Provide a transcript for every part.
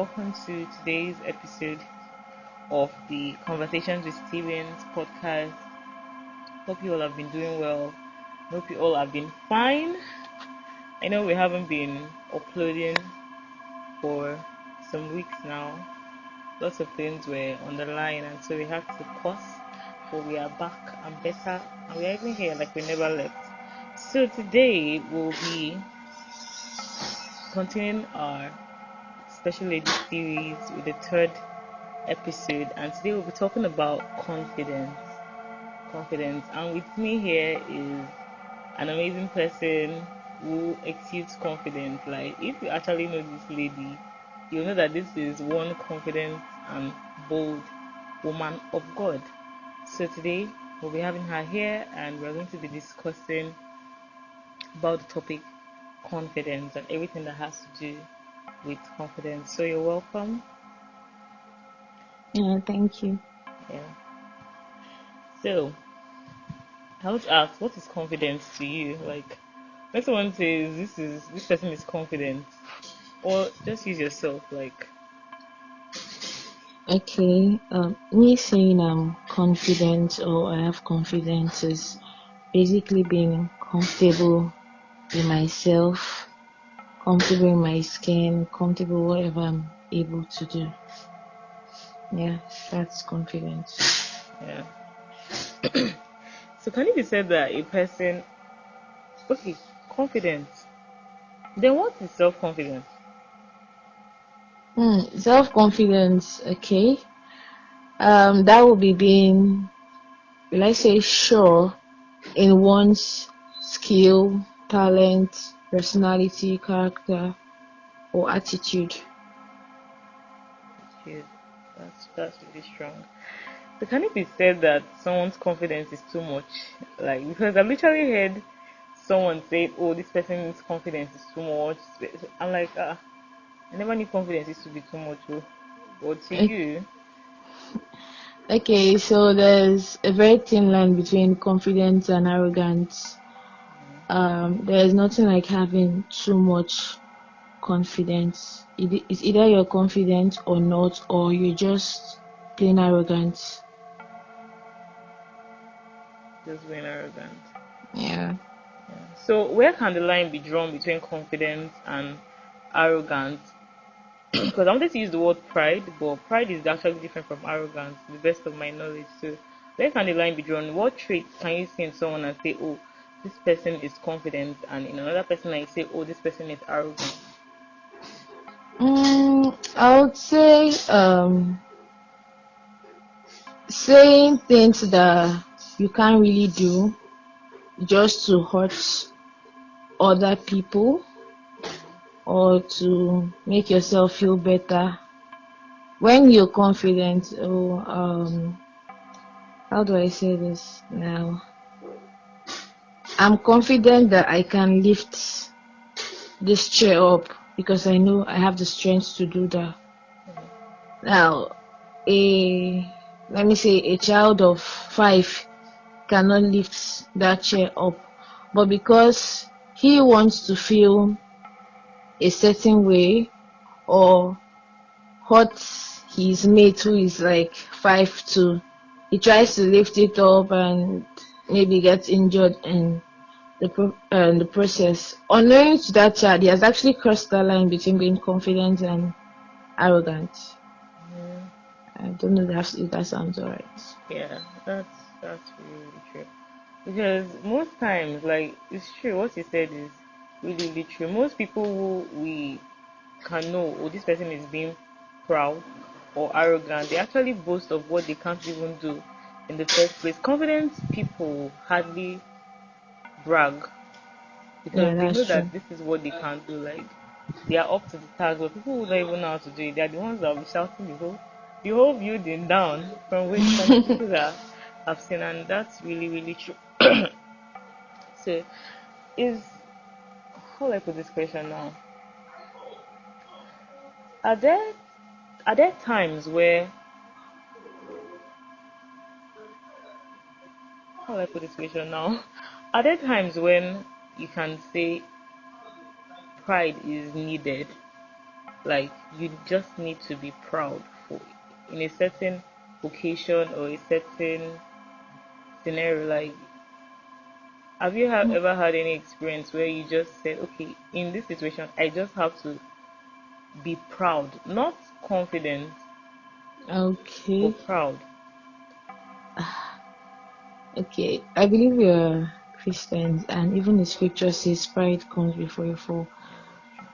welcome to today's episode of the Conversations with Stevens podcast. Hope you all have been doing well. Hope you all have been fine. I know we haven't been uploading for some weeks now. Lots of things were on the line, and so we had to pause. But we are back and better, and we are even here like we never left. So today we'll be continuing our special lady series with the third episode, and today we'll be talking about confidence. And with me here is an amazing person who exudes confidence. Like, if you actually know this lady, you'll know that this is one confident and bold woman of God. So today we'll be having her here, and we're going to be discussing about the topic confidence and everything that has to do with confidence. So you're welcome. Yeah, thank you. Yeah. So I want to ask, what is confidence to you? Like, when someone says this person is confident, or just use yourself. Like, Okay, me saying I'm confident or I have confidence is basically being comfortable in myself, comfortable in my skin, comfortable whatever I'm able to do. Yeah, that's confidence. yeah. So can it be said that a person, okay, confidence? Then what is self-confidence? Self-confidence, okay. That would be being, let's say, sure in one's skill, talent, personality, character, or attitude. Jeez, that's really strong. So can it be said that someone's confidence is too much? Like, because I've literally heard someone say, "Oh, this person's confidence is too much." I'm like, I never knew confidence used to be too much. Oh. But to you, Okay, so there's a very thin line between confidence and arrogance. There's nothing like having too much confidence. It's either you're confident or not, or you're just plain arrogant. just being arrogant. Yeah. So where can the line be drawn between confidence and arrogance? Because I wanted to use the word pride, but pride is actually different from arrogance, to the best of my knowledge. So where can the line be drawn? What traits can you see in someone and say, "Oh, this person is confident," and in another person I say, "Oh, this person is arrogant"? I would say saying things that you can't really do just to hurt other people or to make yourself feel better. When you're confident, how do I say this now? I'm confident that I can lift this chair up because I know I have the strength to do that. Now, let me say a child of 5 cannot lift that chair up, but because he wants to feel a certain way or hurt his mate who is like 5'2", he tries to lift it up and maybe gets injured in the process. Unknowing to that child, he has actually crossed the line between being confident and arrogant. I don't know if that sounds alright. Yeah, that's really true. Because most times, like, it's true, what you said is really true. Most people who we can know, oh, this person is being proud or arrogant, they actually boast of what they can't even do in the first place. Confident people hardly brag Yeah, because they know that's true. that this is what they can do. Like, they are up to the task, but people who don't even know how to do it, they are the ones that will be shouting the whole building down from the people that I've seen, and that's really true. So, is how do I put this question now? Are there times where how do I put this question now? Are there times when you can say pride is needed? Like you just need to be proud for in a certain occasion or a certain scenario. Like, have you ever had any experience where you just said, okay, in this situation, I just have to be proud, not confident, but Okay. proud. Okay. I believe we are Christians, and even the scripture says pride comes before a fall. Yeah, that's true.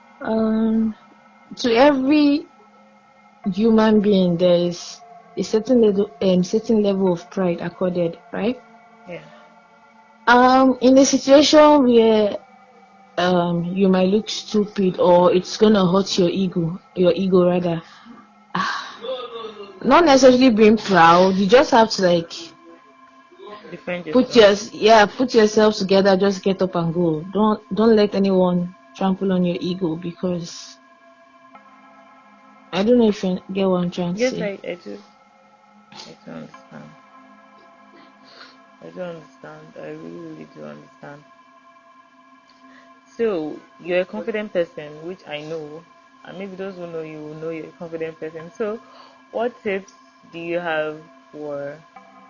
To every human being, there is a certain level of pride accorded, right? Yeah. In a situation where you might look stupid or it's gonna hurt your ego rather. Not necessarily being proud, you just have to like Defend yourself. put yourself together, just get up and go. Don't let anyone trample on your ego, because I don't know if you get what I'm trying to Yes, say. I do understand. I do understand. I really, really do understand. So you're a confident person, which I know, and maybe those who know you will know you're a confident person. So, what tips do you have for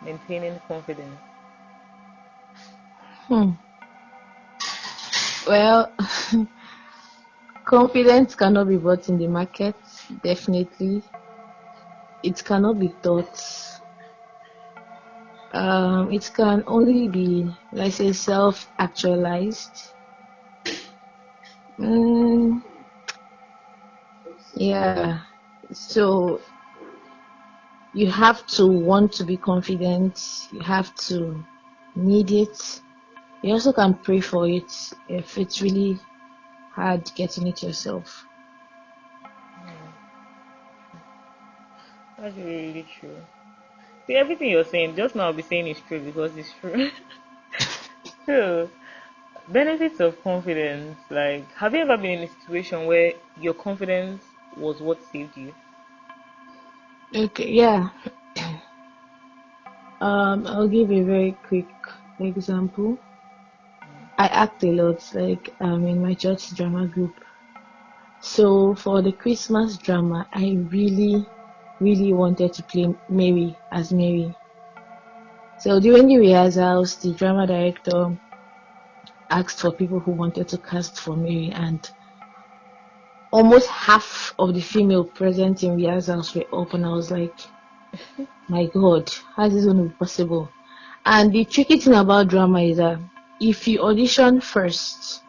maintaining confidence? Hmm. Well, confidence cannot be bought in the market, definitely. It cannot be taught. It can only be, let's say, self-actualized. Mm, yeah. So you have to want to be confident. You have to need it. You also can pray for it if it's really hard getting it yourself. That's really, really true. See, everything you're saying, just now I'll be saying is true because it's true. So, benefits of confidence. Like, have you ever been in a situation where your confidence was what saved you? Okay, yeah. I'll give a very quick example. I act a lot, like in my church drama group. So for the Christmas drama, I really, really wanted to play Mary as Mary. So during the rehearsals, the drama director asked for people who wanted to cast for Mary, and almost half of the female present in rehearsals were up, and I was like, my God, how is this going to be possible? And the tricky thing about drama is that if you audition first,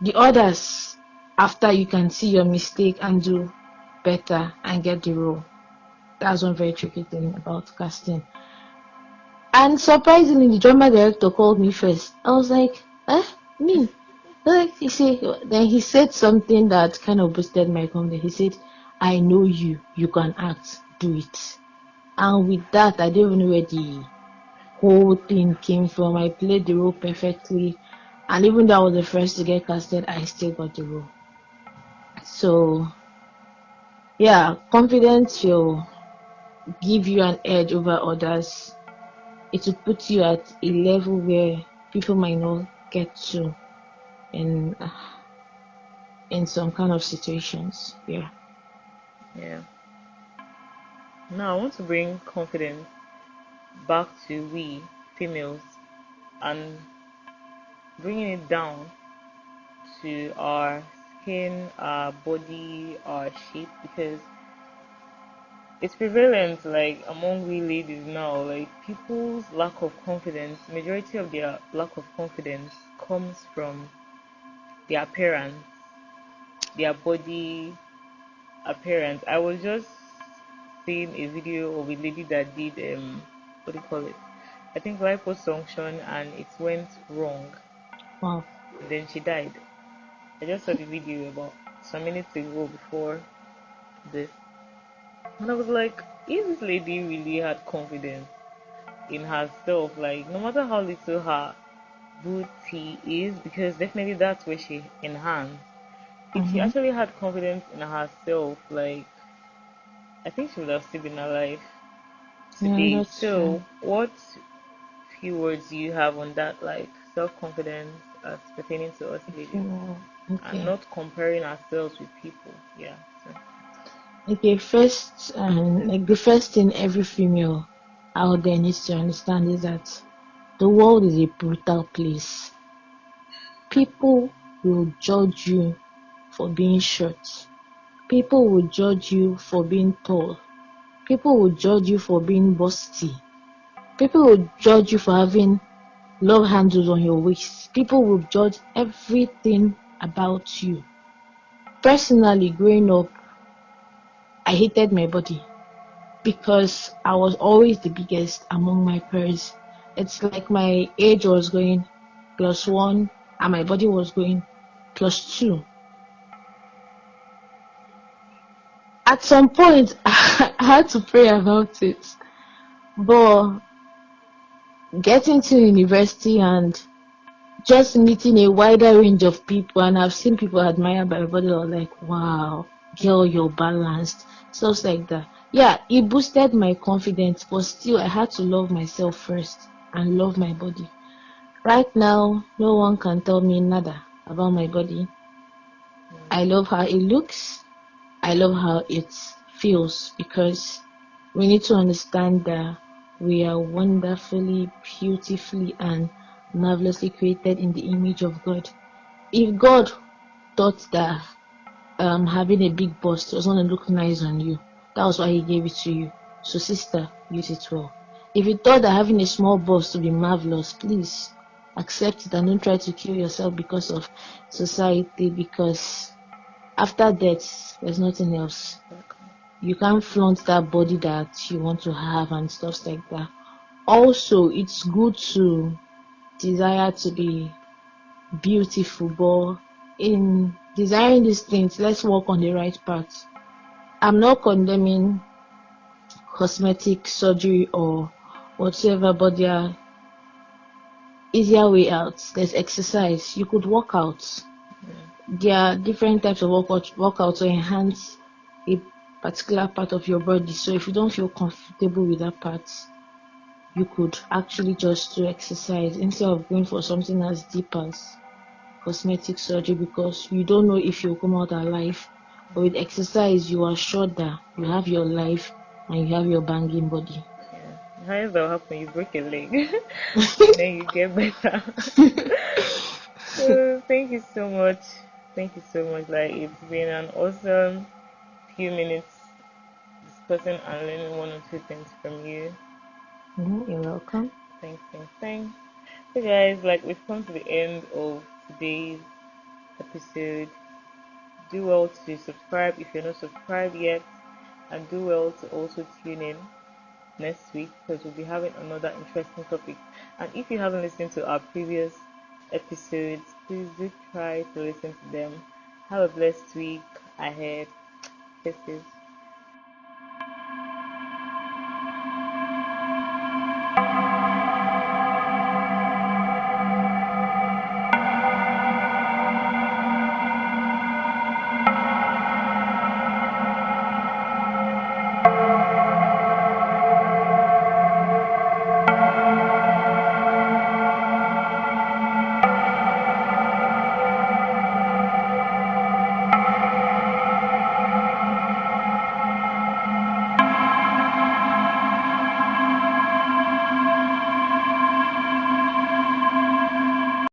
the others after you can see your mistake and do better and get the role. That's one very tricky thing about casting. And surprisingly, the drama director called me first. I was like, eh, me? Like, he said, then he said something that kind of boosted my confidence. He said, I know you can act, do it. And with that, I don't even know where the whole thing came from. I played the role perfectly. And even though I was the first to get casted, I still got the role. So, yeah, confidence will give you an edge over others. It will put you at a level where people might not get to in in some kind of situations. Yeah. Yeah. Now I want to bring confidence back to we females and bringing it down to our skin, our body, our shape because it's prevalent like among we ladies now. Like people's lack of confidence, majority of their lack of confidence comes from their appearance, their body appearance. I was just seeing a video of a lady that did what do you call it? I think liposuction and it went wrong. Wow. And then she died. I just saw the video about some minutes ago before this. And I was like, is this lady really had confidence in herself? Like, no matter how little her booty is, because definitely that's where she enhanced. If she Mm-hmm. actually had confidence in herself, like, I think she would have still been alive Yeah, today. that's true. So, what few words do you have on that? Like, self-confidence as pertaining to us ladies, Female. and Okay. not comparing ourselves with people. Yeah. So, Okay, first, like the first thing every female out there needs to understand is that the world is a brutal place. People will judge you for being short. People will judge you for being tall. People will judge you for being busty. People will judge you for having love handles on your waist. People will judge everything about you. Personally, growing up, I hated my body because I was always the biggest among my peers. It's like my age was going +1 and my body was going +2. At some point, I had to pray about it. But getting to university and just meeting a wider range of people, and I've seen people admire my body, I was like, wow, girl, you're balanced. Stuff like that. Yeah, it boosted my confidence, but still I had to love myself first and love my body. Right now, no one can tell me nada about my body. I love how it looks. I love how it feels, because we need to understand that we are wonderfully, beautifully, and marvelously created in the image of God. If God thought that having a big bust was going to look nice on you, that was why He gave it to you. So, sister, use it well. If you thought that having a small bust would be marvelous, please accept it and don't try to kill yourself because of society, because after death, there's nothing else. You can't flaunt that body that you want to have and stuff like that. Also, it's good to desire to be beautiful, but in desiring these things, let's work on the right path. I'm not condemning cosmetic surgery or whatsoever, but there are easier way out. There's exercise. You could work out. There are different types of workout to enhance a particular part of your body. So if you don't feel comfortable with that part, you could actually just do exercise instead of going for something as deep as cosmetic surgery, because you don't know if you'll come out alive. But with exercise, you are sure that you have your life and you have your banging body. yeah. Highest that will happen, you break a leg, and then you get better. So thank you so much. Thank you so much. Like, it's been an awesome few minutes discussing and learning one or two things from you. You're welcome. Thanks, thanks, thanks. So guys, like, we've come to the end of today's episode. Do well to subscribe if you're not subscribed yet, and do well to also tune in next week, because we'll be having another interesting topic. And if you haven't listened to our previous episodes, please do try to listen to them. Have a blessed week ahead. Kisses.